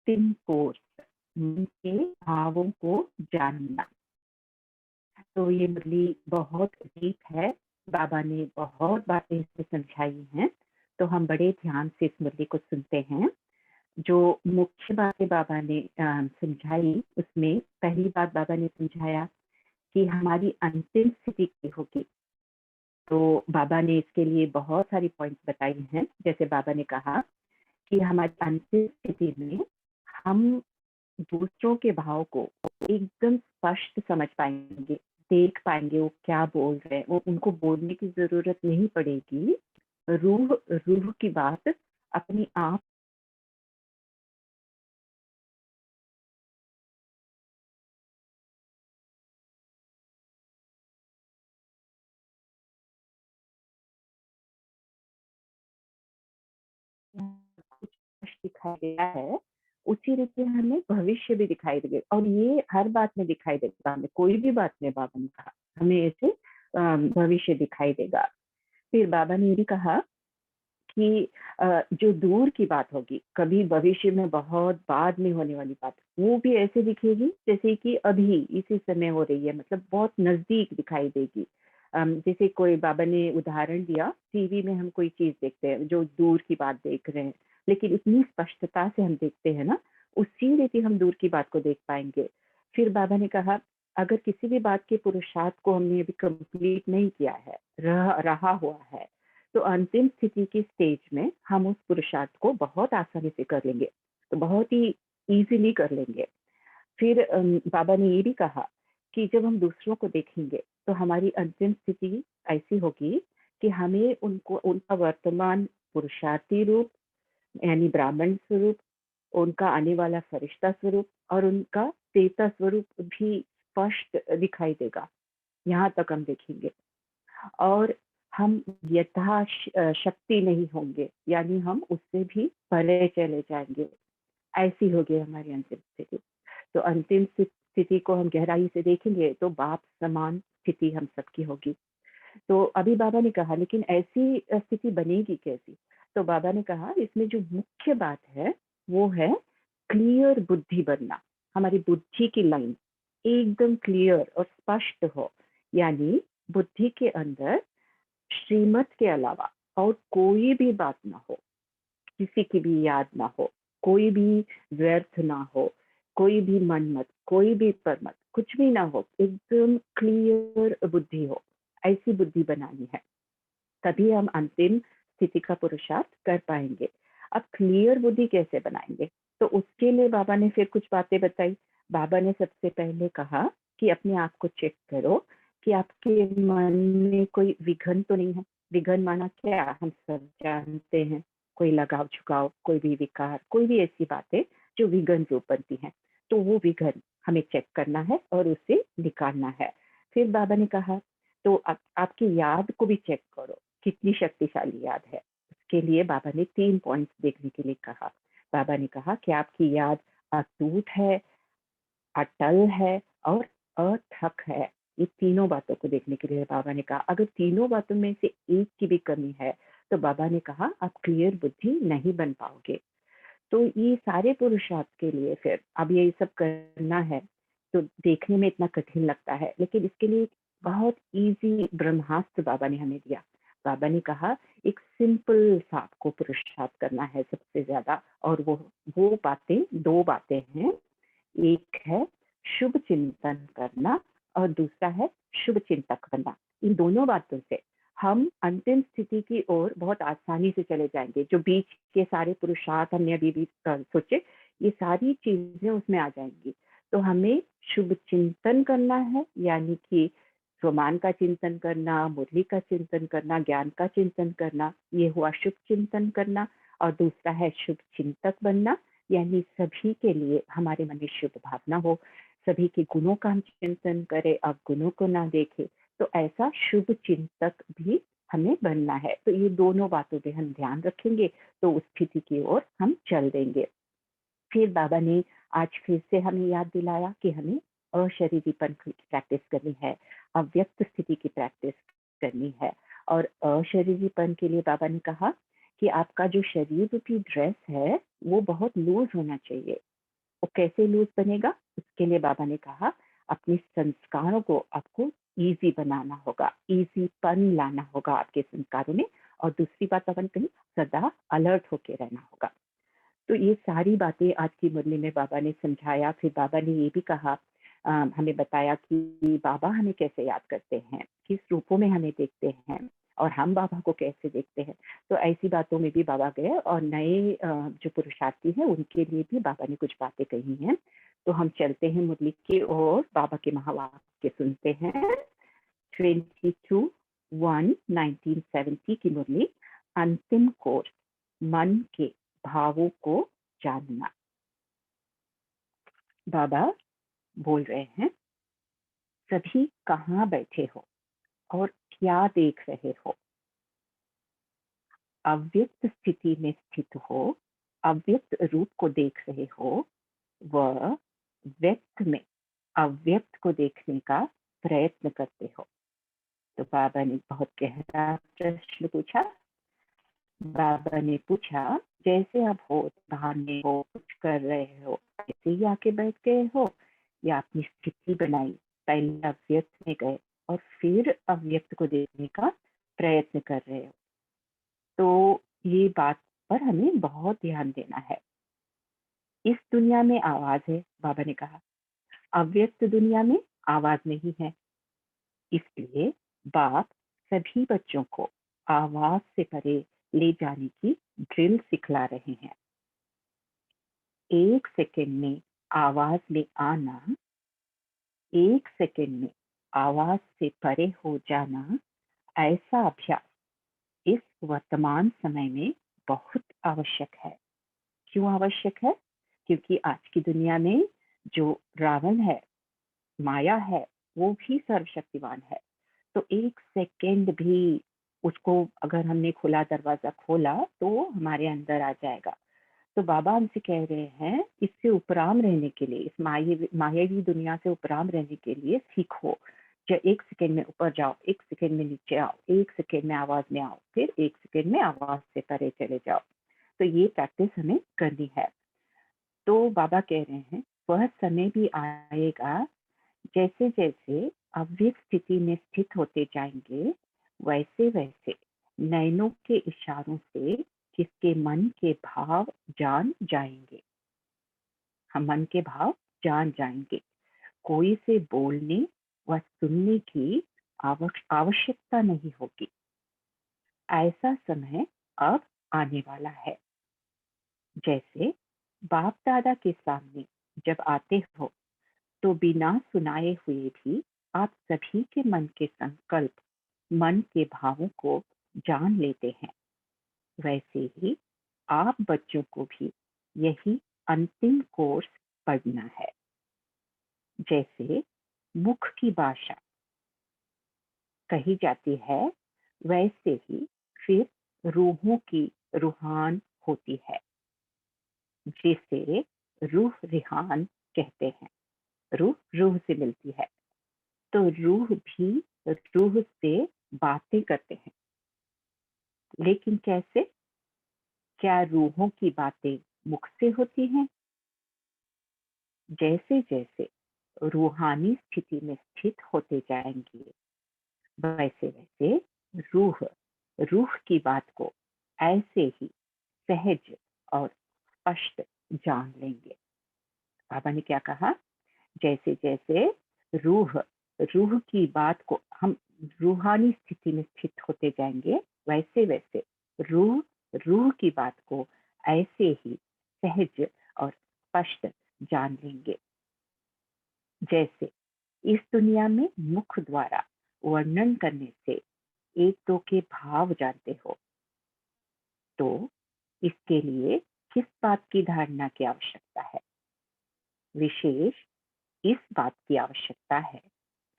अंतिम कोर्स, मन के भावों को जानना। तो ये मुरली बहुत डीप है, बाबा ने बहुत बातें इसमें समझाई हैं, तो हम बड़े ध्यान से इस मुरली को सुनते हैं। जो मुख्य बातें बाबा ने समझाई, उसमें पहली बात बाबा ने समझाया कि हमारी अंतिम स्थिति क्या होगी। तो बाबा ने इसके लिए बहुत सारी पॉइंट्स बताई हैं। जैसे बाबा ने कहा कि हमारी अंतिम स्थिति में हम दूसरों के भाव को एकदम स्पष्ट समझ पाएंगे, देख पाएंगे वो क्या बोल रहे हैं, वो उनको बोलने की जरूरत नहीं पड़ेगी। रूह रूह की बात अपनी आप कुछ स्पष्ट दिखाई देता है, उसी रीति हमें भविष्य भी दिखाई देगा। और ये हर बात में दिखाई देगा, हमें कोई भी बात में बाबा ने कहा हमें ऐसे भविष्य दिखाई देगा। फिर बाबा ने ये भी कहा कि जो दूर की बात होगी, कभी भविष्य में बहुत बाद में होने वाली बात, वो भी ऐसे दिखेगी जैसे कि अभी इसी समय हो रही है, मतलब बहुत नजदीक दिखाई देगी। जैसे कोई बाबा ने उदाहरण दिया, टीवी में हम कोई चीज देखते हैं जो दूर की बात देख रहे हैं, लेकिन इतनी स्पष्टता से हम देखते हैं ना, उसी रीति हम दूर की बात को देख पाएंगे। फिर बाबा ने कहा अगर किसी भी बात के पुरुषार्थ को हमने अभी कंप्लीट नहीं किया है, रहा हुआ है, तो अंतिम स्थिति की स्टेज में हम उस पुरुषार्थ को बहुत आसानी से कर लेंगे, तो बहुत ही इजीली कर लेंगे। फिर बाबा ने ये भी कहा कि जब हम दूसरों को देखेंगे तो हमारी अंतिम स्थिति ऐसी होगी कि हमें उनको उनका वर्तमान पुरुषार्थी रूप यानी ब्राह्मण स्वरूप, उनका आने वाला फरिश्ता स्वरूप और उनका देवता स्वरूप भी स्पष्ट दिखाई देगा। यहाँ तक हम देखेंगे। और हम शक्ति नहीं होंगे, यानी हम उससे भी परे चले जाएंगे। ऐसी होगी हमारी अंतिम स्थिति। तो अंतिम स्थिति को हम गहराई से देखेंगे तो बाप समान स्थिति हम सबकी होगी। तो अभी बाबा ने कहा लेकिन ऐसी स्थिति बनेगी कैसी। तो बाबा ने कहा इसमें जो मुख्य बात है वो है क्लियर बुद्धि बनना। हमारी बुद्धि की लाइन एकदम क्लियर और स्पष्ट हो, यानी बुद्धि के अंदर श्रीमत के अलावा और कोई भी बात ना हो, किसी की भी याद ना हो, कोई भी व्यर्थ ना हो, कोई भी मनमत, कोई भी परमत, कुछ भी ना हो, एकदम क्लियर बुद्धि हो। ऐसी बुद्धि बनानी है, तभी हम अंतिम स्थिति का पुरुषार्थ कर पाएंगे। अब क्लियर बुद्धि कैसे बनाएंगे, तो उसके लिए बाबा ने फिर कुछ बातें बताई। बाबा ने सबसे पहले कहा कि अपने आप को चेक करो कि आपके मन में कोई विघन तो नहीं है। विघन माना क्या, हम सब जानते हैं, कोई लगाव झुकाव, कोई भी विकार, कोई भी ऐसी बातें जो विघन रूप बनती हैं, तो वो विघन हमें चेक करना है और उसे निकालना है। फिर बाबा ने कहा तो आपकी याद को भी चेक करो, कितनी शक्तिशाली याद है। उसके लिए बाबा ने 3 पॉइंट्स देखने के लिए कहा। बाबा ने कहा कि आपकी याद अटूट है, अटल है और अथक है। ये तीनों बातों को देखने के लिए बाबा ने कहा। अगर तीनों बातों में से एक की भी कमी है तो बाबा ने कहा आप क्लियर बुद्धि नहीं बन पाओगे। तो ये सारे पुरुषार्थ के लिए फिर अब ये सब करना है, तो देखने में इतना कठिन लगता है, लेकिन इसके लिए बहुत इजी ब्रह्मास्त्र बाबा ने हमें दिया। बाबा ने कहा एक सिंपल सा आपको पुरुषार्थ करना है सबसे ज्यादा, और वो बातें 2 बातें हैं। एक है शुभ चिंतन करना और दूसरा है शुभ चिंतक बनना। इन दोनों बातों से हम अंतिम स्थिति की ओर बहुत आसानी से चले जाएंगे। जो बीच के सारे पुरुषार्थ हमने अभी भी सोचे, ये सारी चीजें उसमें आ जाएंगी। तो हमें शुभ चिंतन करना है, यानी कि स्वमान का चिंतन करना, मुरली का चिंतन करना, ज्ञान का चिंतन करना, ये हुआ शुभ चिंतन करना। और दूसरा है शुभ चिंतक बनना, यानी सभी के लिए हमारे मन में शुभ भावना हो, सभी के गुणों का हम चिंतन करें, अब गुणों को ना देखें। तो ऐसा शुभ चिंतक भी हमें बनना है। तो ये दोनों बातों पे हम ध्यान रखेंगे तो उस स्थिति की ओर हम चल देंगे। फिर बाबा ने आज फिर से हमें याद दिलाया कि हमें अशरीरीपन की प्रैक्टिस करनी है, अव्यक्त स्थिति की प्रैक्टिस करनी है। और अशरीरीपन के लिए बाबा ने कहा कि आपका जो शरीर की ड्रेस है वो बहुत लूज होना चाहिए, वो कैसे लूज बनेगा? उसके लिए बाबा ने कहा अपने संस्कारों को आपको ईज़ी बनाना होगा, ईज़ीपन लाना होगा आपके संस्कारों में। और दूसरी बात बाबा ने कही सदा अलर्ट होके रहना होगा। तो ये सारी बातें आज की मुरली में बाबा ने समझाया। फिर बाबा ने ये भी कहा हमें बताया कि बाबा हमें कैसे याद करते हैं, किस रूपों में हमें देखते हैं और हम बाबा को कैसे देखते हैं। तो ऐसी बातों में भी बाबा गए और नए जो पुरुषार्थी हैं उनके लिए भी बाबा ने कुछ बातें कही हैं। तो हम चलते हैं मुरली की ओर, बाबा के महावाक्य सुनते हैं। 22/1/1970 की मुरली, अंतिम कोर्स, मन के भावों को जानना। बाबा बोल रहे हैं, सभी कहाँ बैठे हो और क्या देख रहे हो? अव्यक्त स्थिति में स्थित हो, अव्यक्त रूप को देख रहे हो, व व्यक्त में अव्यक्त को देखने का प्रयत्न करते हो। तो बाबा ने बहुत गहरा प्रश्न पूछा। बाबा ने पूछा, जैसे आप हो, बहाने हो, कुछ कर रहे हो, ऐसे ही आके बैठ गए हो या अपनी स्थिति बनाई, पहले अव्यक्त में गए और फिर अव्यक्त को देखने का प्रयत्न कर रहे हो? तो ये बात पर हमें बहुत ध्यान देना है। इस दुनिया में आवाज है, बाबा ने कहा, अव्यक्त दुनिया में आवाज नहीं है। इसलिए बाप सभी बच्चों को आवाज से परे ले जाने की ड्रिल सिखला रहे हैं। 1 सेकंड में आवाज में आना, 1 सेकंड में आवाज से परे हो जाना, ऐसा अभ्यास इस वर्तमान समय में बहुत आवश्यक है। क्यों आवश्यक है? क्योंकि आज की दुनिया में जो रावण है, माया है, वो भी सर्वशक्तिमान है। तो 1 सेकंड भी उसको अगर हमने खुला दरवाजा खोला तो हमारे अंदर आ जाएगा। तो बाबा हमसे कह रहे हैं, इससे उपराम रहने के लिए, इस मायावी दुनिया से उपराम रहने के लिए सीखो। जो 1 सेकंड में ऊपर जाओ, 1 सेकंड में नीचे आओ, 1 सेकंड में आवाज में आओ, फिर 1 सेकंड में आवाज से परे चले जाओ। तो ये प्रैक्टिस हमें करनी है। तो बाबा कह रहे हैं, वह समय भी आएगा जैसे जैसे अव्यक्त स्थिति में स्थित होते जाएंगे, वैसे वैसे नयनों के इशारों से किसके मन के भाव जान जाएंगे। हम मन के भाव जान जाएंगे। कोई से बोलने व सुनने की आवश्यकता नहीं होगी। ऐसा समय अब आने वाला है। जैसे बाप दादा के सामने जब आते हो तो बिना सुनाए हुए भी आप सभी के मन के संकल्प, मन के भावों को जान लेते हैं। वैसे ही आप बच्चों को भी यही अंतिम कोर्स पढ़ना है। जैसे मुख की भाषा कही जाती है, वैसे ही फिर रूहों की रूहान होती है, जिसे रूह रिहान कहते हैं। रूह रूह से मिलती है। तो रूह भी रूह से बातें करते हैं। लेकिन कैसे? क्या रूहों की बातें मुख से होती हैं? जैसे जैसे रूहानी स्थिति में स्थित होते जाएंगे, वैसे वैसे रूह रूह की बात को ऐसे ही सहज और स्पष्ट जान लेंगे। बाबा ने क्या कहा? जैसे जैसे रूह रूह की बात को हम रूहानी स्थिति में स्थित होते जाएंगे, वैसे वैसे रूह रूह की बात को ऐसे ही सहज और स्पष्ट जान लेंगे। जैसे इस दुनिया में मुख द्वारा वर्णन करने से एक दो के भाव जानते हो, तो इसके लिए किस बात की धारणा की आवश्यकता है? विशेष इस बात की आवश्यकता है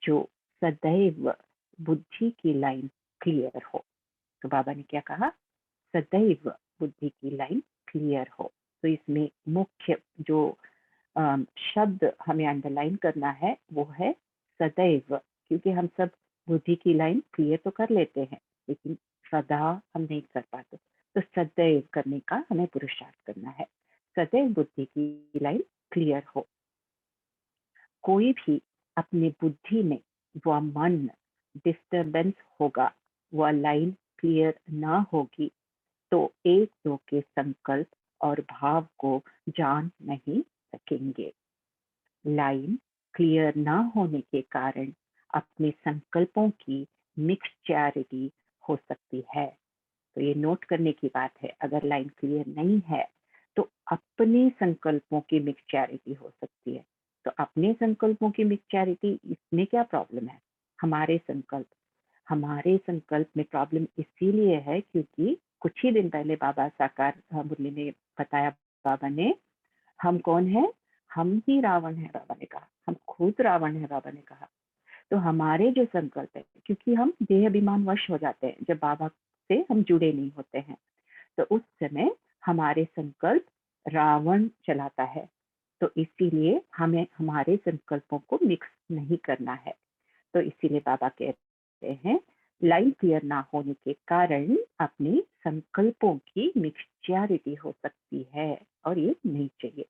जो सदैव बुद्धि की लाइन क्लियर हो। तो बाबा ने क्या कहा? सदैव बुद्धि की लाइन क्लियर हो। तो इसमें मुख्य जो शब्द हमें अंडरलाइन करना है वो है सदैव, क्योंकि हम सब बुद्धि की लाइन क्लियर तो कर लेते हैं लेकिन सदा हम नहीं कर पाते। तो सदैव करने का हमें पुरुषार्थ करना है। सदैव बुद्धि की लाइन क्लियर हो। कोई भी अपनी बुद्धि में वह मन डिस्टर्बेंस होगा, वह लाइन क्लियर ना होगी, तो एक दो के संकल्प और भाव को जान नहीं सकेंगे। लाइन क्लियर ना होने के कारण अपने संकल्पों की मिक्सचैरिटी हो सकती है। तो ये नोट करने की बात है, अगर लाइन क्लियर नहीं है तो अपने संकल्पों की मिक्सचैरिटी हो सकती है। तो अपने संकल्पों की मिक्सचैरिटी, इसमें क्या प्रॉब्लम है? हमारे संकल्प में प्रॉब्लम इसीलिए है क्योंकि कुछ ही दिन पहले बाबा साकार मुरली ने बताया, बाबा ने, हम कौन है? हम ही रावण है, बाबा ने कहा, हम खुद रावण है, बाबा ने कहा। तो हमारे जो संकल्प है, क्योंकि हम देह अभिमान वश हो जाते हैं जब बाबा से हम जुड़े नहीं होते हैं, तो उस समय हमारे संकल्प रावण चलाता है। तो इसीलिए हमें हमारे संकल्पों को मिक्स नहीं करना है। तो इसीलिए बाबा कहते हैं लाइन क्लियर ना होने के कारण अपने संकल्पों की मिक्सचैरिटी हो सकती है और ये नहीं चाहिए।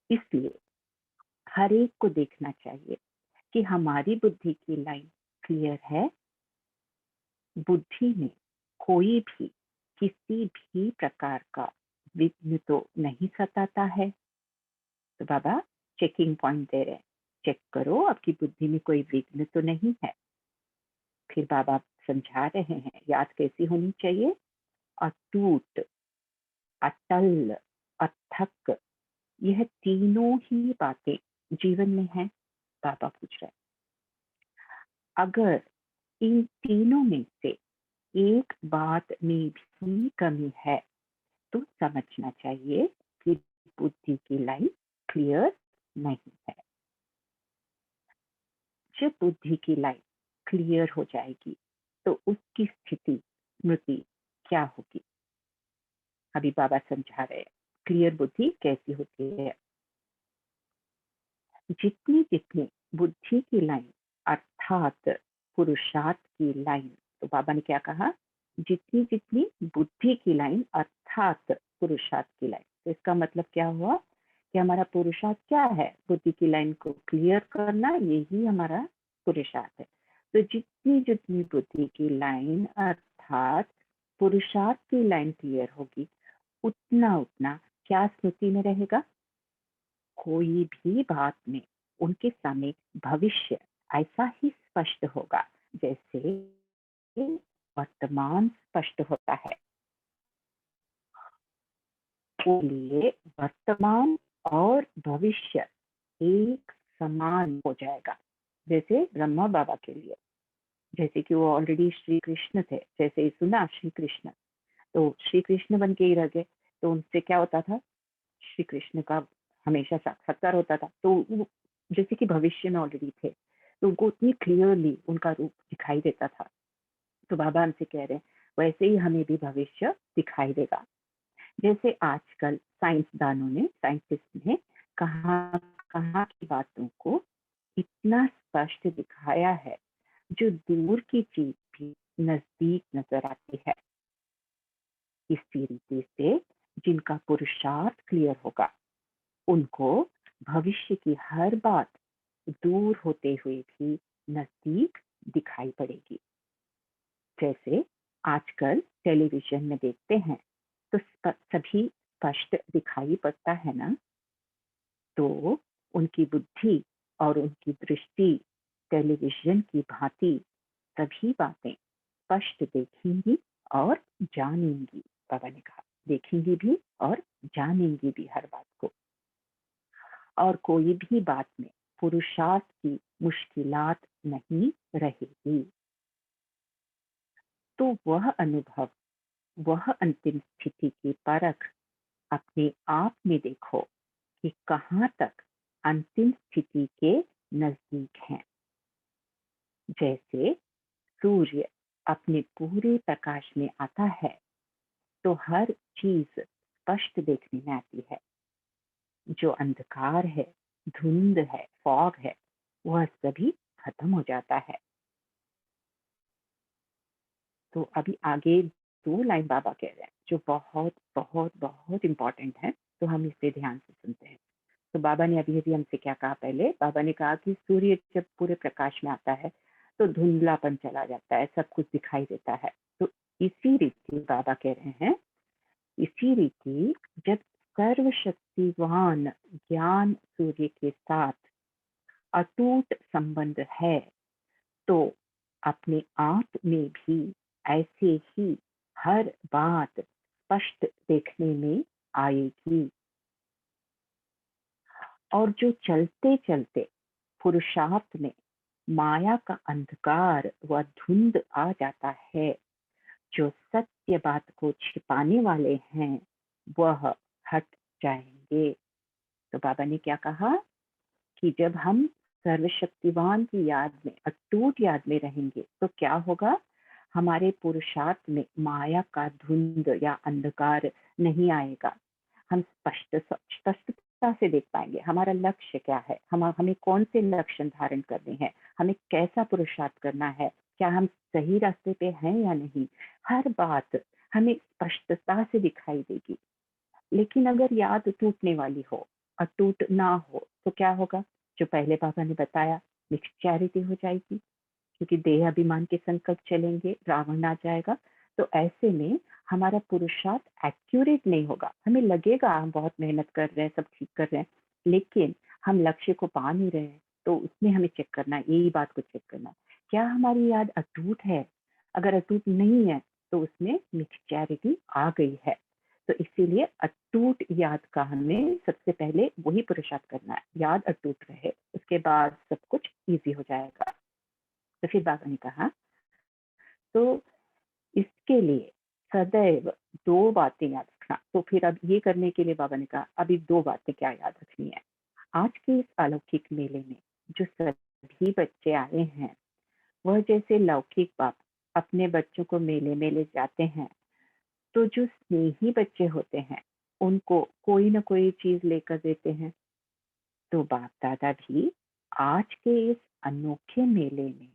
इसलिए हर एक को देखना चाहिए कि हमारी बुद्धि की लाइन क्लियर है, बुद्धि में कोई भी किसी भी प्रकार का विघ्न तो नहीं सताता है। तो बाबा चेकिंग पॉइंट दे रहे हैं, चेक करो आपकी बुद्धि में कोई विघ्न तो नहीं है। फिर बाबा समझा रहे हैं याद कैसी होनी चाहिए? अटूट, अटल, अथक, यह तीनों ही बातें जीवन में है। बाबा पूछ रहे हैं अगर इन तीनों में से एक बात में भी कमी है तो समझना चाहिए कि बुद्धि की लाइन क्लियर नहीं है। जब बुद्धि की लाइन क्लियर हो जाएगी तो उसकी स्थिति स्मृति क्या होगी? अभी बाबा समझा रहे हैं क्लियर बुद्धि कैसी होती है। जितनी जितनी बुद्धि की लाइन अर्थात पुरुषार्थ की लाइन, तो बाबा ने क्या कहा? जितनी जितनी बुद्धि की लाइन अर्थात पुरुषार्थ की लाइन, तो इसका मतलब क्या हुआ कि हमारा पुरुषार्थ क्या है? बुद्धि की लाइन को क्लियर करना, यही हमारा पुरुषार्थ है। तो जितनी जितनी बुद्धि की लाइन अर्थात पुरुषार्थ की लाइन क्लियर होगी, उतना उतना क्या स्मृति में रहेगा? कोई भी बात में उनके सामने भविष्य ऐसा ही स्पष्ट होगा जैसे वर्तमान स्पष्ट होता है। इसलिए वर्तमान और भविष्य एक समान हो जाएगा। जैसे ब्रह्मा बाबा के लिए, जैसे कि वो ऑलरेडी श्री कृष्ण थे, जैसे ही सुना श्री कृष्ण, तो श्री कृष्ण बन के ही रह गए। तो उनसे क्या होता था? श्री कृष्ण का हमेशा साक्षात्कार होता था। तो वो जैसे कि भविष्य में ऑलरेडी थे, तो उनको उतनी क्लियरली उनका रूप दिखाई देता था। तो बाबा हमसे कह रहे हैं वैसे ही हमें भी भविष्य दिखाई देगा। जैसे आजकल साइंसदानों ने, साइंटिस्ट ने कहाँ कहाँ की बातों को इतना स्पष्ट दिखाया है, जो दूर की चीज भी नजदीक नजर आती है। इसी रीति से जिनका पुरुषार्थ क्लियर होगा उनको भविष्य की हर बात दूर होते हुए भी नजदीक दिखाई पड़ेगी। जैसे आजकल टेलीविजन में देखते हैं तो सभी स्पष्ट दिखाई पड़ता है ना। तो उनकी बुद्धि और उनकी दृष्टि टेलीविजन की भांति सभी बातें स्पष्ट देखेंगी और जानेंगी। बाबा ने कहा देखेंगी भी और जानेंगी भी हर बात को। और कोई भी बात में पुरुषार्थ की मुश्किलात नहीं रहेगी। तो वह अनुभव, वह अंतिम स्थिति की परख अपने आप में देखो कि कहाँ तक अंतिम स्थिति के नजदीक है। जैसे सूर्य अपने पूरे प्रकाश में आता है तो हर चीज स्पष्ट देखने में आती है। जो अंधकार है, धुंध है, फॉग है, वह सभी खत्म हो जाता है। तो अभी आगे 2 लाइन बाबा कह रहे हैं जो बहुत बहुत बहुत इंपॉर्टेंट है, तो हम इसे ध्यान से सुनते हैं। तो बाबा ने अभी-अभी हमसे क्या कहा पहले? बाबा ने कहा कि सूर्य जब पूरे प्रकाश में आता है, तो धुंधलापन चला जाता है, सब कुछ दिखाई देता है। तो इसी रीति बाबा कह रहे हैं, इसी रीति जब सर्वशक्तिवान ज्ञान सूर्य के साथ अटूट संबंध है, तो अपने आप में भी ऐसे ही हर बात स्पष्ट देखने में आएगी। और जो चलते चलते पुरुषार्थ में माया का अंधकार व धुंध आ जाता है, जो सत्य बात को छिपाने वाले हैं, वह हट जाएंगे। तो बाबा ने क्या कहा कि जब हम सर्वशक्तिवान की याद में, अटूट याद में रहेंगे, तो क्या होगा? हमारे पुरुषार्थ में माया का धुंध या अंधकार नहीं आएगा। हम स्पष्टता से देख पाएंगे हमारा लक्ष्य क्या है, हमें कौन से लक्ष्य धारण करने हैं, हमें कैसा पुरुषार्थ करना है, क्या हम सही रास्ते पे हैं या नहीं। हर बात हमें स्पष्टता से दिखाई देगी। लेकिन अगर याद टूटने वाली हो, अटूट ना हो, तो क्या होगा? जो पहले बाबा ने बताया, मिक्सचैरिटी हो जाएगी, क्योंकि देह अभिमान के संकल्प चलेंगे, रावण आ जाएगा। तो ऐसे में हमारा पुरुषार्थ एक्यूरेट नहीं होगा। हमें लगेगा हम बहुत मेहनत कर रहे हैं, सब ठीक कर रहे हैं, लेकिन हम लक्ष्य को पा नहीं रहे हैं। तो उसमें हमें चेक करना है, यही बात को चेक करना है, क्या हमारी याद अटूट है? अगर अटूट नहीं है, तो उसमें मिक्सचैरिटी आ गई है। तो इसीलिए अटूट याद का हमें सबसे पहले वही पुरुषार्थ करना है, याद अटूट रहे, उसके बाद सब कुछ ईजी हो जाएगा। तो फिर बाबा ने कहा, तो इसके लिए सदैव दो बातें याद रखना। तो फिर अब ये करने के लिए बाबा ने कहा, अभी दो बातें क्या याद रखनी है। आज के इस अलौकिक मेले में जो सभी बच्चे आए हैं, वह जैसे लौकिक बाप अपने बच्चों को मेले में ले जाते हैं, तो जो स्नेही बच्चे होते हैं, उनको कोई ना कोई चीज लेकर देते हैं। तो बाप दादा भी आज के इस अनोखे मेले में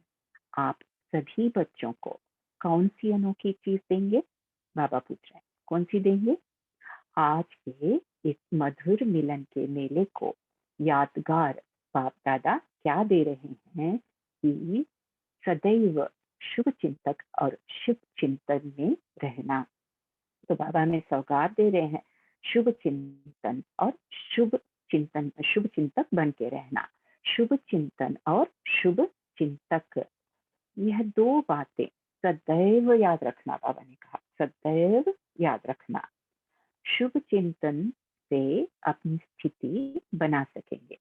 आप सभी बच्चों को कौन सी अनोखी चीज देंगे? बाबा पूछ रहे हैं, कौन सी देंगे? आज के इस मधुर मिलन के मेले को यादगार बाप दादा क्या दे रहे हैं कि सदैव शुभ चिंतक और शुभ चिंतन में रहना। तो बाबा हमें सौगात दे रहे हैं, शुभ चिंतन और शुभ चिंतक बन के रहना। शुभ चिंतन और शुभ चिंतक, यह दो बातें सदैव याद रखना। बाबा ने कहा सदैव याद रखना। शुभ चिंतन से अपनी स्थिति बना सकेंगे।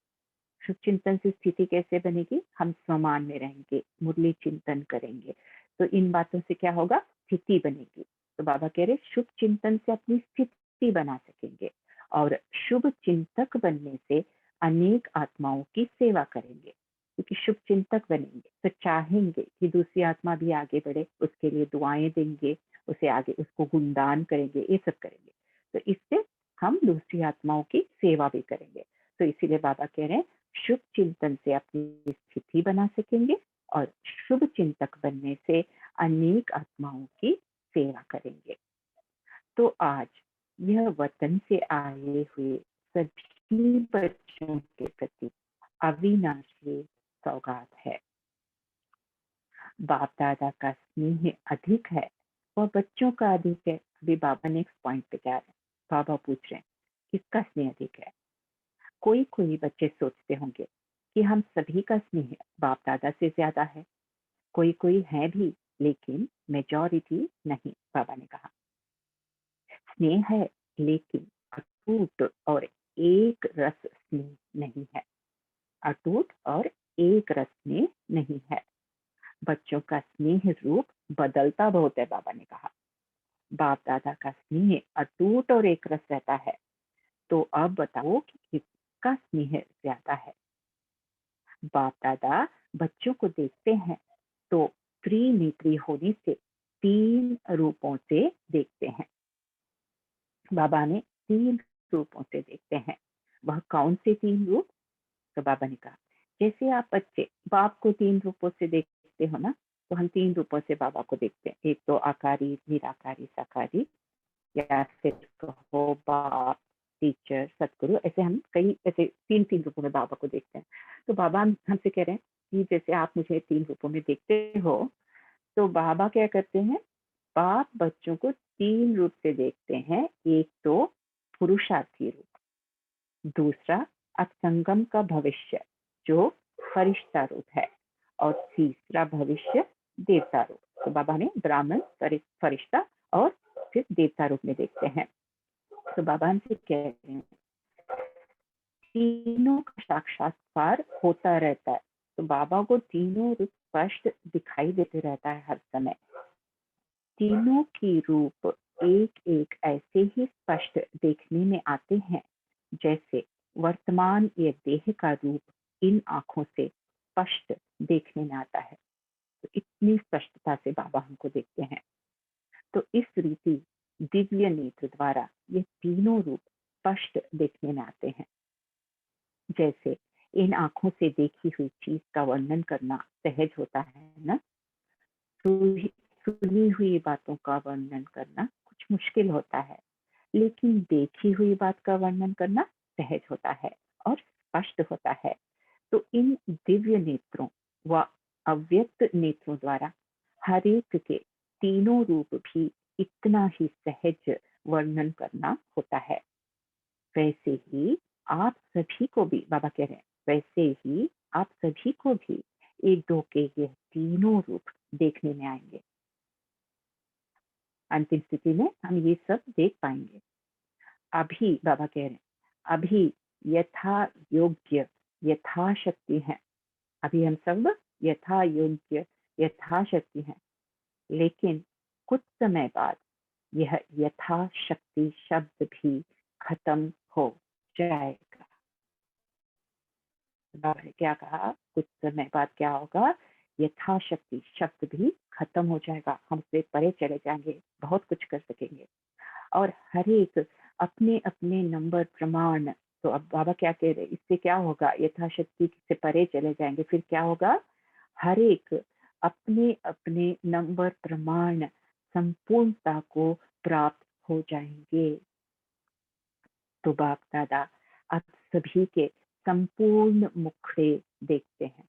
शुभ चिंतन से स्थिति कैसे बनेगी? हम स्वमान में रहेंगे, मुरली चिंतन करेंगे, तो इन बातों से क्या होगा? स्थिति बनेगी। तो बाबा कह रहे शुभ चिंतन से अपनी स्थिति बना सकेंगे, और शुभ चिंतक बनने से अनेक आत्माओं की सेवा करेंगे। क्योंकि शुभ चिंतक बनेंगे तो चाहेंगे कि दूसरी आत्मा भी आगे बढ़े, उसके लिए दुआएं देंगे, उसे आगे, उसको गुणदान करेंगे, ये सब करेंगे। तो इससे हम दूसरी आत्माओं की सेवा भी करेंगे। तो इसीलिए बाबा कह रहे हैं शुभ चिंतन से अपनी स्थिति बना सकेंगे, और शुभ चिंतक बनने से अनेक आत्माओं की सेवा करेंगे। तो आज यह वतन से आए हुए सभी बच्चों के प्रति अविनाशी सौगात है। बाप दादा का स्नेह अधिक है, वह बच्चों का अधिक है। अभी बाबा नेक्स्ट पॉइंट पे जा रहे हैं। बाबा पूछ रहे हैं किसका स्नेह अधिक है। कोई कोई बच्चे सोचते होंगे कि हम सभी का स्नेह बाप दादा से ज्यादा है। कोई कोई है भी, लेकिन मेजॉरिटी नहीं। बाबा ने कहा स्नेह है, लेकिन अटूट और एक रस स्नेह नहीं है। अटूट और एक रस स्नेह नहीं है। बच्चों का स्नेह रूप बदलता बहुत है। बाबा ने कहा बाप दादा का स्नेह अटूट और एक रस रहता है। तो अब बताओ कि किसका स्नेह ज्यादा है। बाप दादा बच्चों को देखते हैं तो त्रिनेत्री होने से तीन रूपों से देखते हैं। बाबा ने तीन रूपों से देखते हैं। वह कौन से तीन रूप? तो बाबा ने कहा जैसे आप बच्चे बाप को तीन रूपों से देखते हो ना, तो हम तीन रूपों से बाबा को देखते हैं। एक तो आकारी, निराकारी, साकारी, या फिर कहो बाप टीचर, सतगुरु, ऐसे हम कई ऐसे 3-3 रूपों में बाबा को देखते हैं। तो बाबा हमसे कह रहे हैं कि जैसे आप मुझे 3 रूपों में देखते हो, तो बाबा क्या करते हैं, बाप बच्चों को 3 रूप से देखते हैं। एक तो पुरुषार्थी रूप, दूसरा असंगम का भविष्य जो फरिश्ता रूप है, और तीसरा भविष्य देवता रूप। तो बाबा ने ब्राह्मण, फरिश्ता और फिर देवता रूप में देखते हैं। तो बाबा हमसे कह रहे हैं तीनों का साक्षात्कार होता रहता है। तो बाबा को तीनों रूप स्पष्ट दिखाई देते रहता है हर समय। तीनों की रूप एक एक ऐसे ही स्पष्ट देखने में आते हैं जैसे वर्तमान ये देह का रूप इन आंखों से स्पष्ट देखने में आता है। तो इतनी स्पष्टता से बाबा हमको देखते हैं। तो इस रीति दिव्य नेत्र द्वारा ये तीनों रूप स्पष्ट देखने में आते हैं। जैसे इन आंखों से देखी हुई चीज का वर्णन करना सहज होता है ना, सुनी हुई बातों का वर्णन करना कुछ मुश्किल होता है, लेकिन देखी हुई बात का वर्णन करना सहज होता है और स्पष्ट होता है। तो इन दिव्य नेत्रों व अव्यक्त नेत्रों द्वारा हर एक के तीनों रूप भी इतना ही सहज वर्णन करना होता है। वैसे ही आप सभी को भी, बाबा कह रहे हैं, वैसे ही आप सभी को भी एक दो के ये तीनों रूप देखने में आएंगे। अंतिम स्थिति में हम ये सब देख पाएंगे। अभी बाबा कह रहे हैं, अभी यथा योग्य यथाशक्ति है। अभी हम सब यथा योग्य यथाशक्ति हैं, लेकिन कुछ समय बाद यह यथाशक्ति शब्द भी खत्म हो जाएगा। बाबा ने क्या कहा, कुछ समय बाद क्या होगा, यथाशक्ति शब्द भी खत्म हो जाएगा। हम उससे परे चले जाएंगे, बहुत कुछ कर सकेंगे, और हर एक अपने अपने नंबर प्रमाण। तो अब बाबा क्या कह रहे, इससे क्या होगा, यथाशक्ति से परे चले जाएंगे, फिर क्या होगा, हर एक अपने अपने नंबर प्रमाण संपूर्णता को प्राप्त हो जाएंगे। तो बाप दादा आप सभी के संपूर्ण मुखड़े देखते हैं।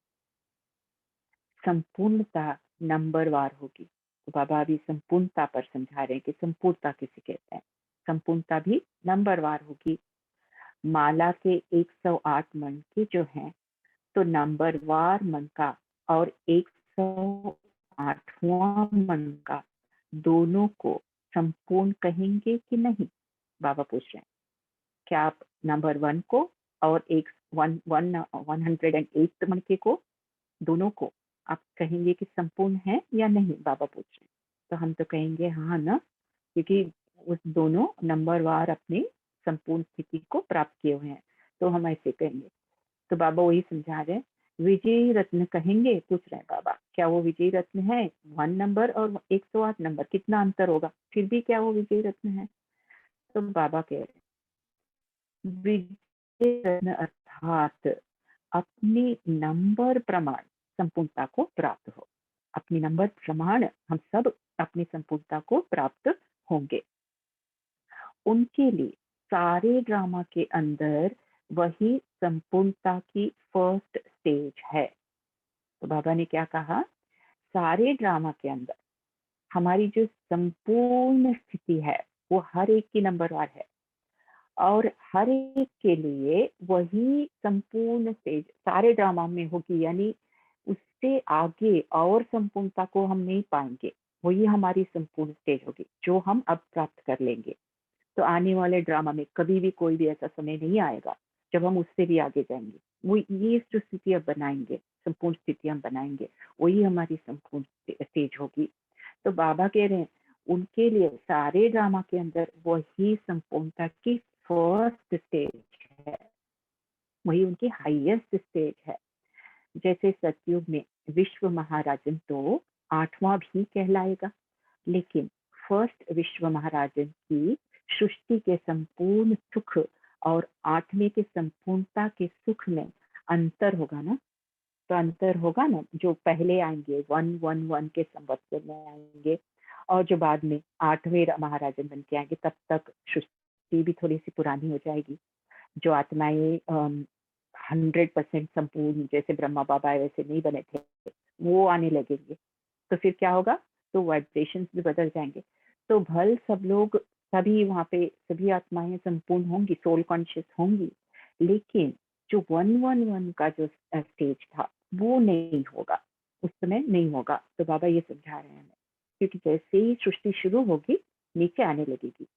संपूर्णता नंबरवार होगी। तो बाबा अभी संपूर्णता पर समझा रहे हैं कि संपूर्णता किसे कहते हैं। संपूर्णता भी नंबरवार होगी। माला के 108 मन के जो हैं, तो नंबरवार मन का और 108वां मन का दोनों को संपूर्ण कहेंगे कि नहीं, बाबा पूछ रहे हैं। क्या आप नंबर 1 को और 108 मन के को, दोनों को आप कहेंगे कि संपूर्ण है या नहीं, बाबा पूछ रहे हैं। तो हम तो कहेंगे हाँ ना, क्योंकि उस दोनों नंबरवार अपनी संपूर्ण स्थिति को प्राप्त किए हुए हैं, तो हम ऐसे कहेंगे। तो बाबा वही समझा रहे हैं, विजयी रत्न कहेंगे, पूछ रहे हैं बाबा क्या वो विजयी रत्न है। 1 नंबर और 108 नंबर कितना अंतर होगा, फिर भी क्या वो विजयी रत्न है। तो बाबा कह रहे हैं विजयी रत्न अर्थात अपने नंबर प्रमाण संपूर्णता को प्राप्त हो। अपने नंबर प्रमाण हम सब अपनी संपूर्णता को प्राप्त होंगे। उनके लिए सारे ड्रामा के अंदर वही संपूर्णता की फर्स्ट स्टेज है। तो बाबा ने क्या कहा, सारे ड्रामा के अंदर हमारी जो संपूर्ण स्थिति है वो हर एक की नंबरवार है, और हर एक के लिए वही संपूर्ण स्टेज सारे ड्रामा में होगी। यानी उससे आगे और संपूर्णता को हम नहीं पाएंगे, वही हमारी संपूर्ण स्टेज होगी जो हम अब प्राप्त कर लेंगे। तो आने वाले ड्रामा में कभी भी कोई भी ऐसा समय नहीं आएगा जब हम उससे भी आगे जाएंगे। वो ये जो स्थिति अब बनाएंगे, संपूर्ण स्थिति हम बनाएंगे, वही हमारी संपूर्ण स्टेज होगी। तो बाबा कह रहे हैं उनके लिए सारे ड्रामा के अंदर वही संपूर्णता की फर्स्ट स्टेज है, वही उनकी हाईएस्ट स्टेज है। जैसे सतयुग में विश्व महाराजन तो 8वां भी कहलाएगा, लेकिन फर्स्ट विश्व महाराजन की सृष्टि के संपूर्ण सुख और 8वें के संपूर्णता के सुख में अंतर होगा ना। तो अंतर होगा ना, जो पहले आएंगे 111 के संवत्सर में आएंगे, और जो बाद में 8वें महाराजन बन के आएंगे, तब तक सृष्टि भी थोड़ी-सी पुरानी हो जाएगी। जो आत्माएँ 100% संपूर्ण जैसे ब्रह्मा बाबा वैसे नहीं बने थे, वो आने लगेंगे। तो फिर क्या होगा? तो वाइब्रेशंस भी बदल जाएँगे। तो भल सब लोग सभी वहाँ पे सभी आत्माएँ संपूर्ण होंगी, सोल कॉन्शियस होंगी, लेकिन जो 111 का जो स्टेज था, वो नहीं होगा, उस समय नहीं होगा। तो बाबा ये समझा रहे हैं हमें, क्योंकि जैसे ही सृष्टि शुरू होगी, नीचे आने लगेगी।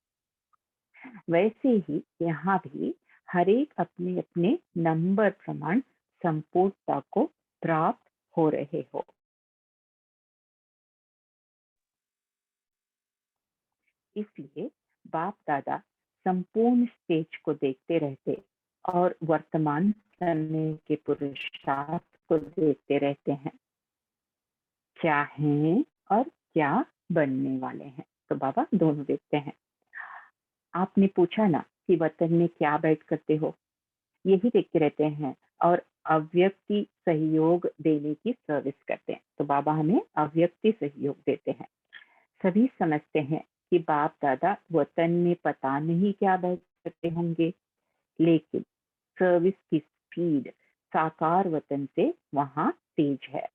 वैसे ही यहाँ भी हर एक अपने-अपने नंबर प्रमाण संपूर्णता को प्राप्त हो रहे हो। इसलिए बाप दादा संपूर्ण स्टेज को देखते रहते और वर्तमान समय के पुरुषार्थ को देखते रहते हैं, क्या हैं और क्या बनने वाले हैं। तो बाबा दोनों देखते हैं। आपने पूछा ना कि वतन में क्या बैठ करते हो, यही देखते रहते हैं और अव्यक्ति सहयोग देने की सर्विस करते हैं। तो बाबा हमें अव्यक्ति सहयोग देते हैं। सभी समझते हैं कि बाप दादा वतन में पता नहीं क्या बैठ करते होंगे, लेकिन सर्विस की स्पीड साकार वतन से वहां तेज है,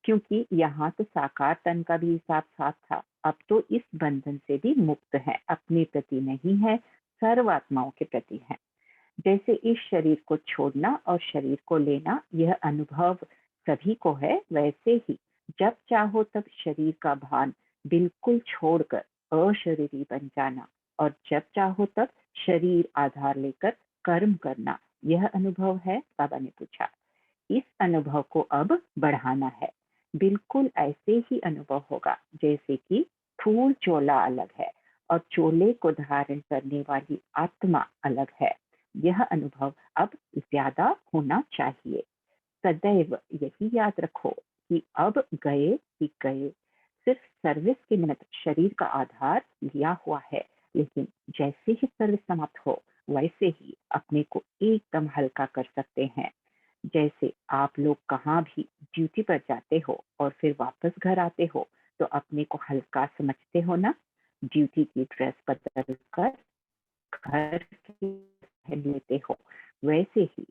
क्योंकि यहाँ तो साकार तन का भी हिसाब साथ था। अब तो इस बंधन से भी मुक्त है, अपने प्रति नहीं है, सर्वात्माओं के प्रति है। जैसे इस शरीर को छोड़ना और शरीर को लेना यह अनुभव सभी को है, वैसे ही जब चाहो तब शरीर का भान बिल्कुल छोड़कर अशरीरी बन जाना और जब चाहो तब शरीर आधार लेकर कर्म करना, यह अनुभव है। बाबा ने पूछा, इस अनुभव को अब बढ़ाना है। बिल्कुल ऐसे ही अनुभव होगा जैसे कि फूल चोला अलग है और चोले को धारण करने वाली आत्मा अलग है। यह अनुभव अब ज्यादा होना चाहिए। सदैव यही याद रखो कि अब गए ही गए, सिर्फ सर्विस के निमित्त शरीर का आधार लिया हुआ है, लेकिन जैसे ही सर्विस समाप्त हो वैसे ही अपने को एकदम हल्का कर सकते हैं। जैसे आप लोग कहाँ भी ड्यूटी पर जाते हो और फिर वापस घर आते हो तो अपने को हल्का समझते हो ना, ड्यूटी की ड्रेस बदल कर घर की पहन लेते हो, वैसे ही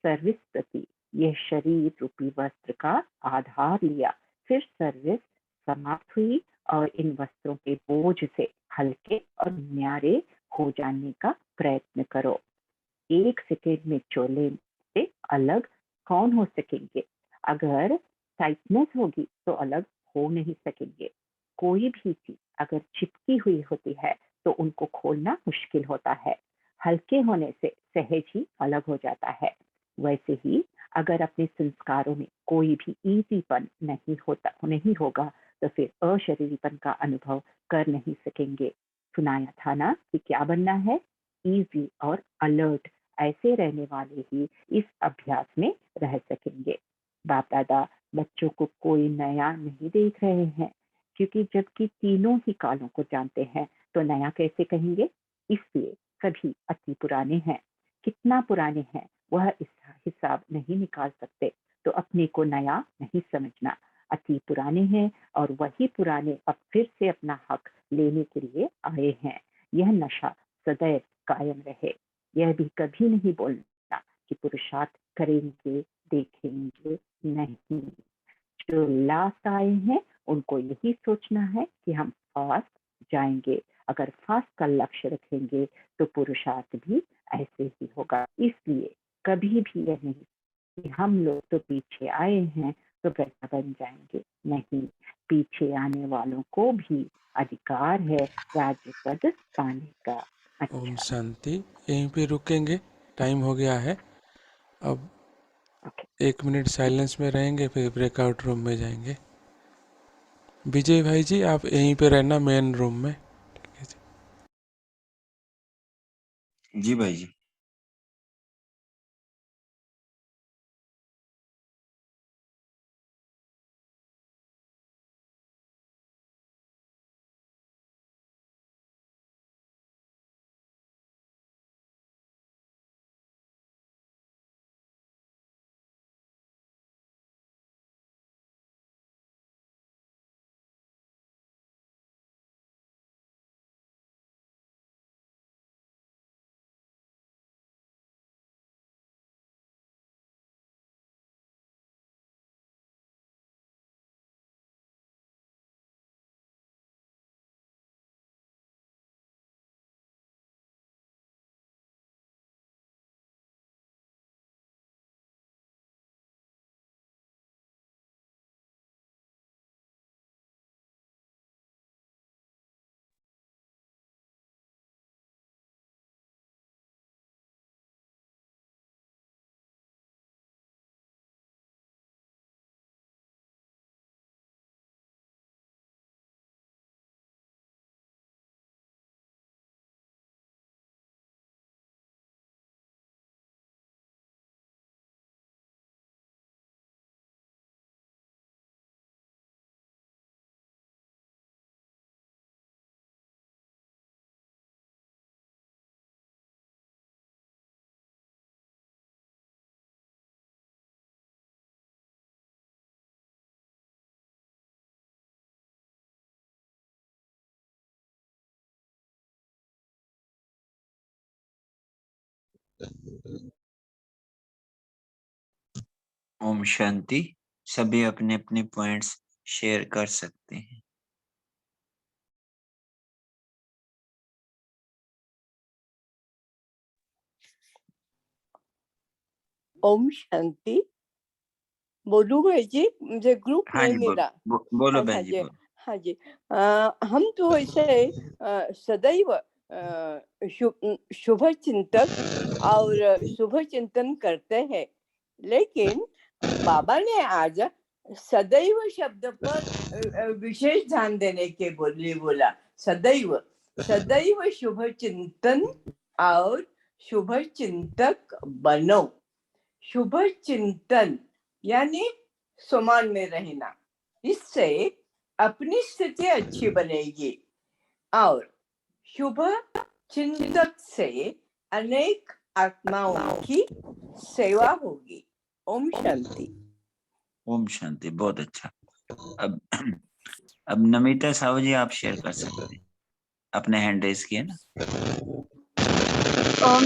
सर्विस प्रति यह शरीर रूपी वस्त्र का आधार लिया, फिर सर्विस समाप्त हुई और इन वस्त्रों के बोझ से हल्के और न्यारे हो जाने का प्रयत्न करो। एक सेकेंड में चोले से अलग कौन हो सकेंगे? अगर टाइटनेस होगी तो अलग हो नहीं सकेंगे। कोई भी चीज अगर चिपकी हुई होती है तो उनको खोलना मुश्किल होता है, हल्के होने से सहज ही अलग हो जाता है। वैसे ही अगर अपने संस्कारों में कोई भी ईजीपन नहीं होगा तो फिर अशरीरीपन का अनुभव कर नहीं सकेंगे। सुनाया था ना कि क्या बनना है? ईजी और अलर्ट, ऐसे रहने वाले ही इस अभ्यास में रह सकेंगे। बाप दादा बच्चों को कोई नया नहीं देख रहे हैं, क्योंकि जबकि तीनों ही कालों को जानते हैं तो नया कैसे कहेंगे? इसलिए सभी अति पुराने हैं। कितना पुराने हैं वह इस हिसाब नहीं निकाल सकते, तो अपने को नया नहीं समझना। अति पुराने हैं और वही पुराने अब फिर से अपना हक लेने के लिए आए हैं। यह नशा सदैव कायम रहे। यह भी कभी नहीं बोलना कि पुरुषार्थ करेंगे, देखेंगे नहीं। जो लास्ट आए हैं उनको यही सोचना है कि हम फास्ट जाएंगे। अगर फास्ट का लक्ष्य रखेंगे तो पुरुषार्थ भी ऐसे ही होगा। इसलिए कभी भी यह नहीं कि हम लोग तो पीछे आए हैं तो वैसा बन जाएंगे, नहीं। पीछे आने वालों को भी अधिकार है राज्य पद पाने का। ओम अच्छा, शांति। यहीं पे रुकेंगे, टाइम हो गया है। अब ओके। 1 मिनट साइलेंस में रहेंगे, फिर ब्रेकआउट रूम में जाएंगे। विजय भाई जी, आप यहीं पे रहना मेन रूम में। ठीक है जी। जी भाई जी। ओम शांति। सभी अपने अपने पॉइंट्स शेयर कर सकते हैं। ओम शांति। बोलूँ भाई जी, मुझे ग्रुप हाँ नहीं जी, मिला। बोलो हाँ बहन जी, जी, बोलो। हाँ जी। हम तो ऐसे सदैव शुभ चिंतक और शुभ चिंतन करते हैं, लेकिन बाबा ने आज सदैव शब्द पर विशेष ध्यान देने के बोला। सदैव सदैव शुभ चिंतन और शुभ चिंतक बनो। शुभ चिंतन यानी समान में रहना, इससे अपनी स्थिति अच्छी बनेगी और शुभ चिंतक से अनेक आत्माओं की सेवा होगी। ओम शांति। ओम शांति, बहुत अच्छा। अब नमिता साहू जी, आप शेयर कर सकते हैं। अपने हैंड रेज किए ना। ओम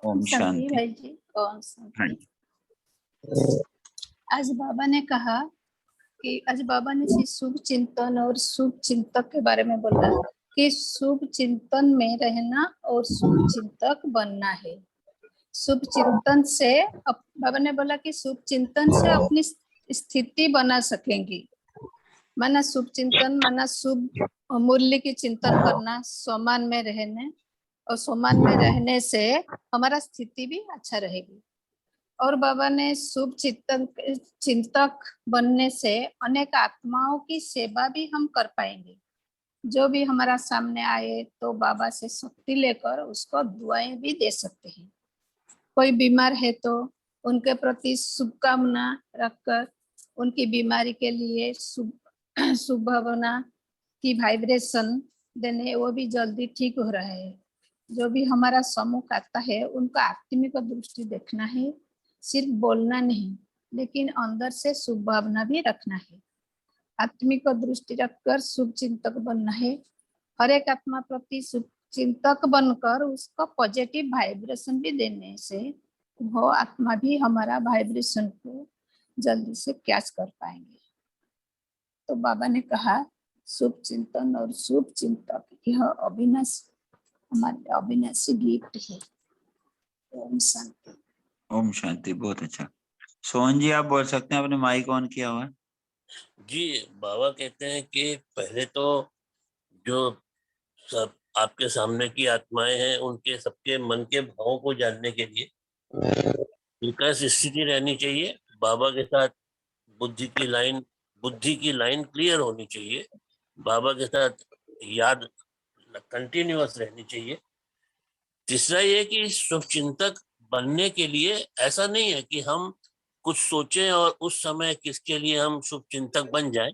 ओम शांति शांति। भाई जी। ओम हाँ शांति। जी। आज बाबा ने कहा कि आज बाबा ने शुभ चिंतन और शुभ चिंतक के बारे में बोला कि शुभ चिंतन में रहना और शुभ चिंतक बनना है। शुभ चिंतन से बाबा ने बोला कि शुभ चिंतन से अपनी स्थिति बना सकेंगी। माना शुभ चिंतन माना शुभ मूल्य की चिंतन करना, समान में रहने, और समान में रहने से हमारा स्थिति भी अच्छा रहेगी। और बाबा ने शुभ चिंतक बनने से अनेक आत्माओं की सेवा भी हम कर पाएंगे। जो भी हमारा सामने आए तो बाबा से शक्ति लेकर उसको दुआएं भी दे सकते हैं। कोई बीमार है तो उनके प्रति शुभकामना रखकर उनकी बीमारी के लिए शुभ भावना की वाइब्रेशन देने, वो भी जल्दी ठीक हो रहा है। जो भी हमारा सम्मुख आता है उनका आत्मिक दृष्टि देखना है, सिर्फ बोलना नहीं, लेकिन अंदर से शुभ भावना भी रखना है। आत्मिक दृष्टि रखकर शुभ चिंतक बनना है। हर एक आत्मा प्रति शुभ चिंतक बनकर उसको पॉजिटिव वाइब्रेशन भी देने से वो आत्मा भी हमारा वाइब्रेशन को जल्दी से कैच कर पाएंगे। तो बाबा ने कहा शुभ चिंतन और शुभ चिंतक यह अविनाशी, हमारे अविनाशी गिफ्ट है। ओम शांति। ओम शांति, बहुत अच्छा। सोहन जी, आप बोल सकते हैं, अपने माइक ऑन किया हुआ है। जी, बाबा कहते हैं कि पहले तो जो सब आपके सामने की आत्माएं हैं उनके सबके मन के भावों को जानने के लिए विकास स्थिति रहनी चाहिए। बाबा के साथ बुद्धि की लाइन क्लियर होनी चाहिए। बाबा के साथ याद कंटिन्यूअस रहनी चाहिए। तीसरा ये कि शुभ चिंतक बनने के लिए ऐसा नहीं है कि हम कुछ सोचें और उस समय किसके लिए हम शुभ चिंतक बन जाएं।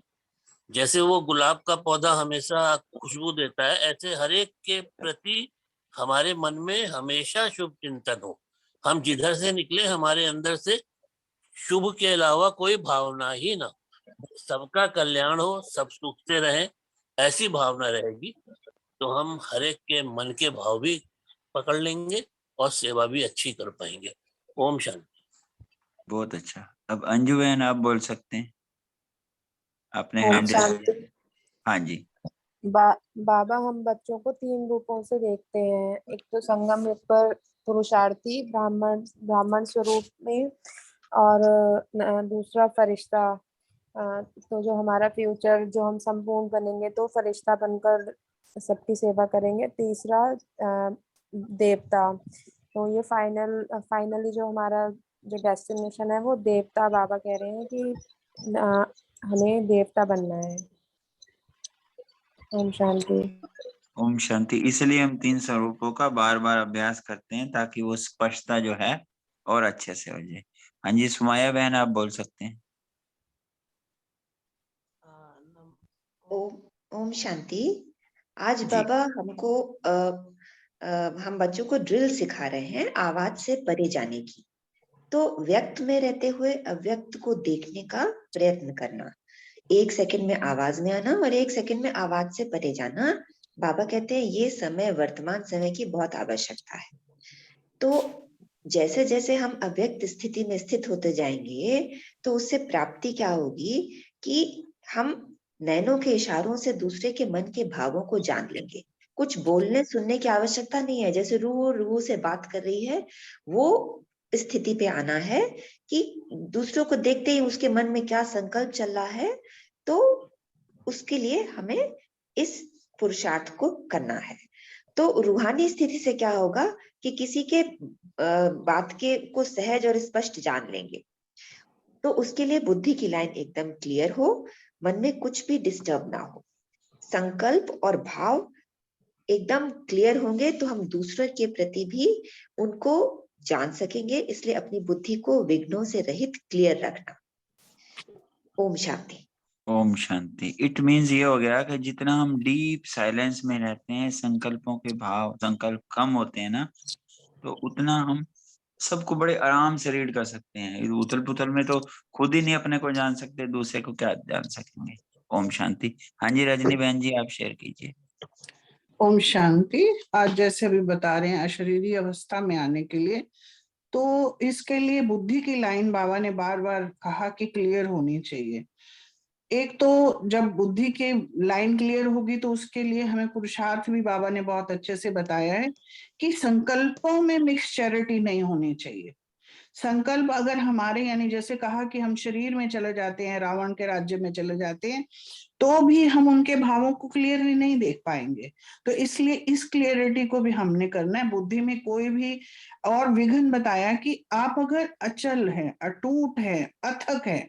जैसे वो गुलाब का पौधा हमेशा खुशबू देता है, ऐसे हर एक के प्रति हमारे मन में हमेशा शुभ चिंतन हो। हम जिधर से निकले हमारे अंदर से शुभ के अलावा कोई भावना ही ना, सबका कल्याण हो, सब सुख से रहें, ऐसी भावना रहेगी तो हम हर एक के मन के भाव भी पकड़ लेंगे और सेवा भी अच्छी कर पाएंगे। ओम शांति। बहुत अच्छा। अब अंजू बहन, आप बोल सकते हैं। अपने ओम हैंड। शांति। हाँ जी। बाबा हम बच्चों को 3 रूपों से देखते हैं। एक तो संगम युग पर पुरुषार्थी ब्राह्मण स्वरूप में, और दूसरा फरिश्ता। तो जो हमारा फ्यूचर, जो हम संपूर्ण बनेंगे तो फरिश्ता बनकर सबकी सेवा करेंगे। तीसरा देवता। तो ये फाइनली जो हमारा जो डेस्टिनेशन है वो देवता। बाबा कह रहे हैं कि हमें देवता बनना है। ओम शांति। ओम शांति। इसलिए हम 3 स्वरूपों का बार बार अभ्यास करते हैं ताकि वो स्पष्टता जो है और अच्छे से हो जाए। हाँ जी, सुमाया बहन, आप बोल सकते हैं। ओम शांति। आज बाबा हमको हम बच्चों को ड्रिल सिखा रहे हैं आवाज से परे जाने की। तो व्यक्त में रहते हुए अव्यक्त को देखने का प्रयत्न करना, 1 सेकंड में आवाज में आना और 1 सेकंड में आवाज से परे जाना, बाबा कहते हैं ये समय वर्तमान समय की बहुत आवश्यकता है। तो जैसे जैसे हम अव्यक्त स्थिति में स्थित होते जाएंगे तो उससे प्राप्ति क्या होगी कि हम नैनों के इशारों से दूसरे के मन के भावों को जान लेंगे। कुछ बोलने सुनने की आवश्यकता नहीं है, जैसे रूह रूह से बात कर रही है, वो स्थिति पे आना है कि दूसरों को देखते ही उसके मन में क्या संकल्प चल रहा है, तो उसके लिए हमें इस पुरुषार्थ को करना है। तो रूहानी स्थिति से क्या होगा कि किसी के बात के को सहज और स्पष्ट जान लेंगे। तो उसके लिए बुद्धि की लाइन एकदम क्लियर हो, मन में कुछ भी डिस्टर्ब ना हो, संकल्प और भाव एकदम क्लियर होंगे, तो हम दूसरों के प्रति भी उनको जान सकेंगे। इसलिए अपनी बुद्धि को विघ्नों से रहित क्लियर रखना। ओम शांति। ओम शांति। इट मीन्स ये हो गया कि जितना हम डीप साइलेंस में रहते हैं, संकल्पों के भाव संकल्प कम होते हैं ना, तो उतना हम सबको बड़े आराम से रीड कर सकते हैं। उथल पुथल में तो खुद ही नहीं अपने को जान सकते, दूसरे को क्या जान सकेंगे। ओम शांति। हाँ जी रजनी बहन जी, आप शेयर कीजिए। ओम शांति। आज जैसे अभी बता रहे हैं अशरीरी अवस्था में आने के लिए, तो इसके लिए बुद्धि की लाइन बाबा ने बार बार कहा कि क्लियर होनी चाहिए। एक तो जब बुद्धि की लाइन क्लियर होगी तो उसके लिए हमें पुरुषार्थ भी बाबा ने बहुत अच्छे से बताया है कि संकल्पों में मिक्सचरिटी नहीं होनी चाहिए। संकल्प अगर हमारे, यानी जैसे कहा कि हम शरीर में चले जाते हैं, रावण के राज्य में चले जाते हैं, तो भी हम उनके भावों को क्लियरली नहीं देख पाएंगे। तो इसलिए इस क्लियरिटी को भी हमने करना है। बुद्धि में कोई भी और विघ्न बताया कि आप अगर अचल है, अटूट है, अथक है।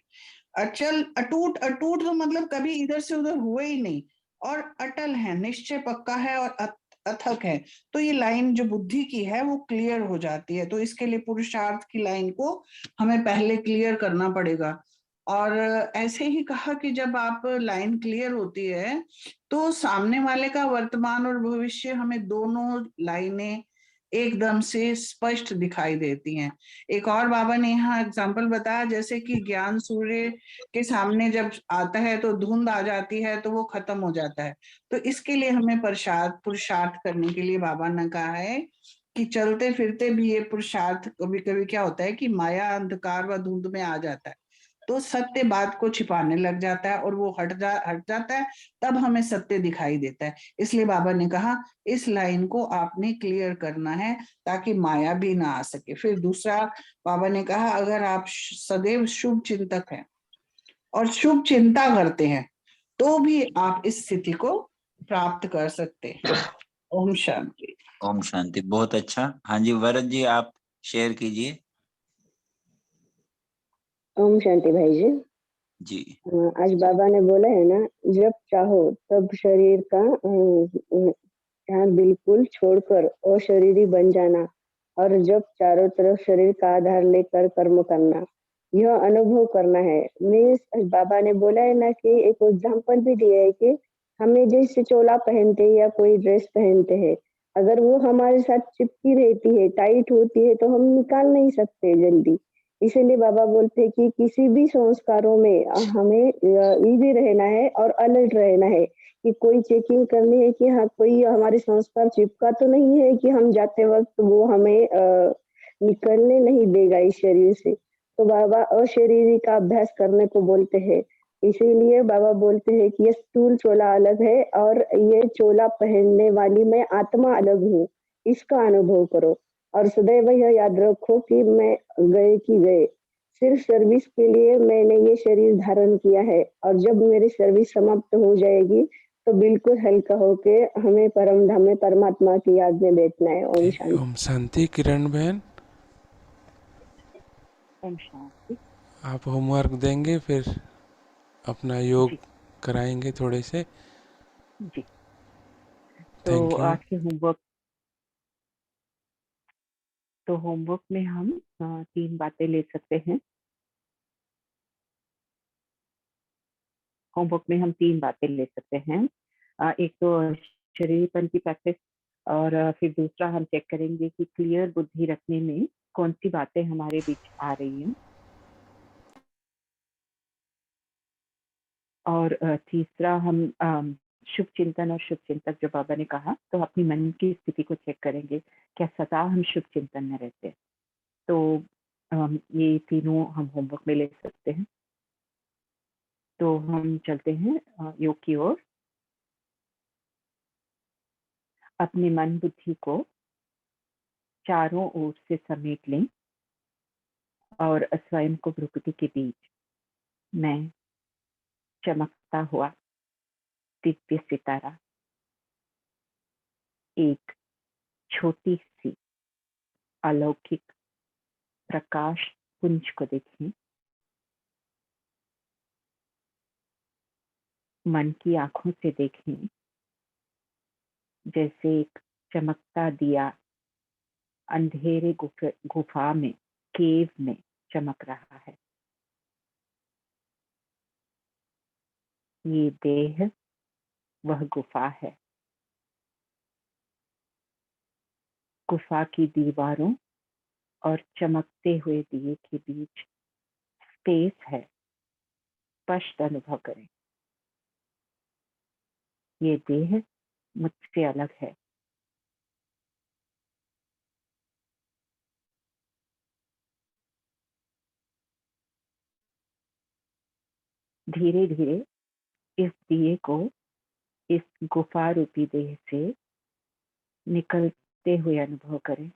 अचल अटूट, अटूट तो मतलब कभी इधर से उधर हुए ही नहीं, और अटल है, निश्चय पक्का है, और अथक है। तो ये लाइन जो बुद्धि की है वो क्लियर हो जाती है। तो इसके लिए पुरुषार्थ की लाइन को हमें पहले क्लियर करना पड़ेगा। और ऐसे ही कहा कि जब आप लाइन क्लियर होती है तो सामने वाले का वर्तमान और भविष्य हमें दोनों लाइनें एकदम से स्पष्ट दिखाई देती हैं। एक और बाबा ने यहाँ एग्जाम्पल बताया, जैसे कि ज्ञान सूर्य के सामने जब आता है तो धुंध आ जाती है, तो वो खत्म हो जाता है। तो इसके लिए हमें पुरुषार्थ करने के लिए बाबा ने कहा है कि चलते फिरते भी ये पुरुषार्थ, कभी कभी क्या होता है कि माया अंधकार व धुंध में आ जाता है, तो सत्य बात को छिपाने लग जाता है और वो हट जाता है, तब हमें सत्य दिखाई देता है। इसलिए बाबा ने कहा इस लाइन को आपने क्लियर करना है ताकि माया भी ना आ सके। फिर दूसरा बाबा ने कहा अगर आप सदैव शुभ चिंतक हैं और शुभ चिंता करते हैं तो भी आप इस स्थिति को प्राप्त कर सकते हैं। ओम शांति। ओम शांति। बहुत अच्छा। हाँ जी वरद जी, आप शेयर कीजिए। ओम शांति भाई जी। जी आज बाबा ने बोला है ना, जब चाहो तब शरीर का ध्यान बिल्कुल छोड़कर अशरीरी बन जाना, और जब चारों तरफ शरीर का आधार लेकर कर्म करना, यह अनुभव करना है। मैं बाबा ने बोला है ना कि एक एग्जाम्पल भी दिया है कि हमें जैसे चोला पहनते हैं या कोई ड्रेस पहनते हैं, अगर वो हमारे साथ चिपकी रहती है, टाइट होती है, तो हम निकाल नहीं सकते जल्दी। इसीलिए बाबा बोलते हैं कि किसी भी संस्कारों में हमें इजी रहना है और अलर्ट रहना है कि कोई चेकिंग करनी है कि हाँ कोई हमारे संस्कार चिपका तो नहीं है कि हम जाते वक्त वो हमें निकलने नहीं देगा इस शरीर से। तो बाबा अशरीरी का अभ्यास करने को बोलते हैं। इसीलिए बाबा बोलते हैं कि ये स्थूल चोला अलग है और ये चोला पहनने वाली मैं आत्मा अलग हूँ, इसका अनुभव करो। और सदैव यह याद रखो कि मैं गए कि गए, सिर्फ सर्विस के लिए मैंने ये शरीर धारण किया है, और जब मेरी सर्विस समाप्त हो जाएगी तो बिल्कुल हल्का होके हमें परम धाम में परमात्मा की याद में बैठना है। ओम शांति। ओम शांति। किरण बहन, ओम शांति। आप होमवर्क देंगे, फिर अपना योग जी कराएंगे थोड़े से। जी। तो थैंक यू। आज के होमवर्क में हम 3 बातें ले सकते हैं। होमवर्क में हम 3 बातें ले सकते हैं। एक तो शरीरपन की प्रैक्टिस, और फिर दूसरा हम चेक करेंगे कि क्लियर बुद्धि रखने में कौन सी बातें हमारे बीच आ रही हैं, और तीसरा हम शुभ चिंतन और शुभ चिंतक जो बाबा ने कहा, तो अपनी मन की स्थिति को चेक करेंगे, क्या सदा हम शुभ चिंतन में रहते हैं। तो ये तीनों हम होमवर्क में ले सकते हैं। तो हम चलते हैं योग की ओर। अपने मन बुद्धि को चारों ओर से समेट लें और स्वयं को भ्रुकुटी के बीच मैं चमकता हुआ दिव्य सितारा, एक छोटी सी अलौकिक प्रकाश पुंज को देखें। मन की आंखों से देखें, जैसे एक चमकता दिया अंधेरे गुफा में, केव में चमक रहा है। ये देह वह गुफा है। गुफा की दीवारों और चमकते हुए दिए के बीच स्पेस है, स्पष्ट अनुभव करें। ये देह मुझसे अलग है। धीरे धीरे इस दिए को इस गुफा रूपी देह से निकलते हुए अनुभव करें,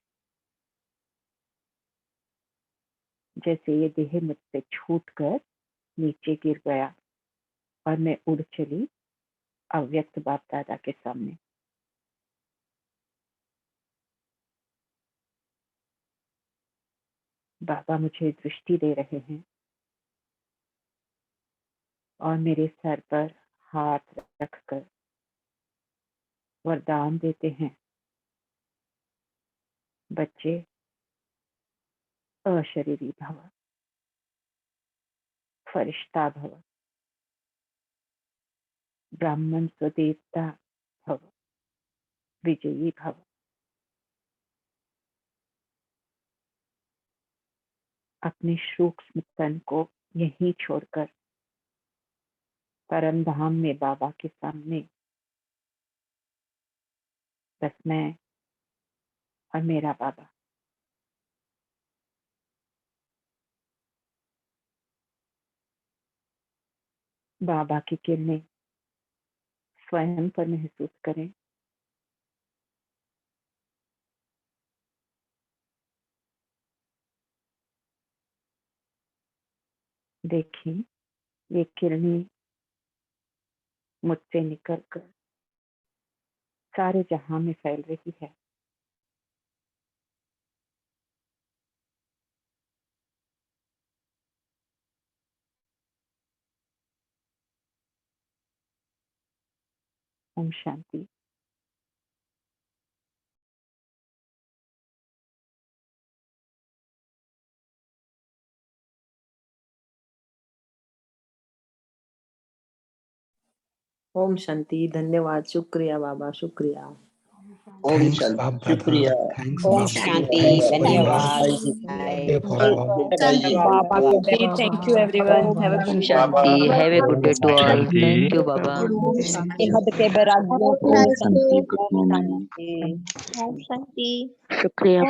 जैसे ये देह मुझसे छूटकर नीचे गिर गया और मैं उड़ चली अव्यक्त बाप दादा के सामने। बाबा मुझे दृष्टि दे रहे हैं और मेरे सर पर हाथ रखकर वरदान देते हैं, बच्चे अशरीरी भव, फरिश्ता भव, ब्राह्मण स्वदेवता भव, विजयी भव। अपने सूक्ष्म तन को यहीं छोड़कर परम धाम में बाबा के सामने बस मैं और मेरा बाबा। बाबा की किरणें स्वयं पर महसूस करें। देखें ये किरणें मुझसे निकलकर सारे जहां में फैल रही है। ओम शांति। ओम शांति। धन्यवाद, शुक्रिया बाबा, शुक्रिया। ओम थैंक्स शांति, बाप दादा, शुक्रिया। थैंक्स ओम बाप शांति, थैंक्स धन्यवाद। थैंक यू बाबा को भी thank you everyone. Have a Om शांति, have a good day to all. शांति। थैंक यू बाबा। हद के बराबर ओम शांति, गुड ओम मॉर्निंग। शांति। ओम शांति। शुक्रिया।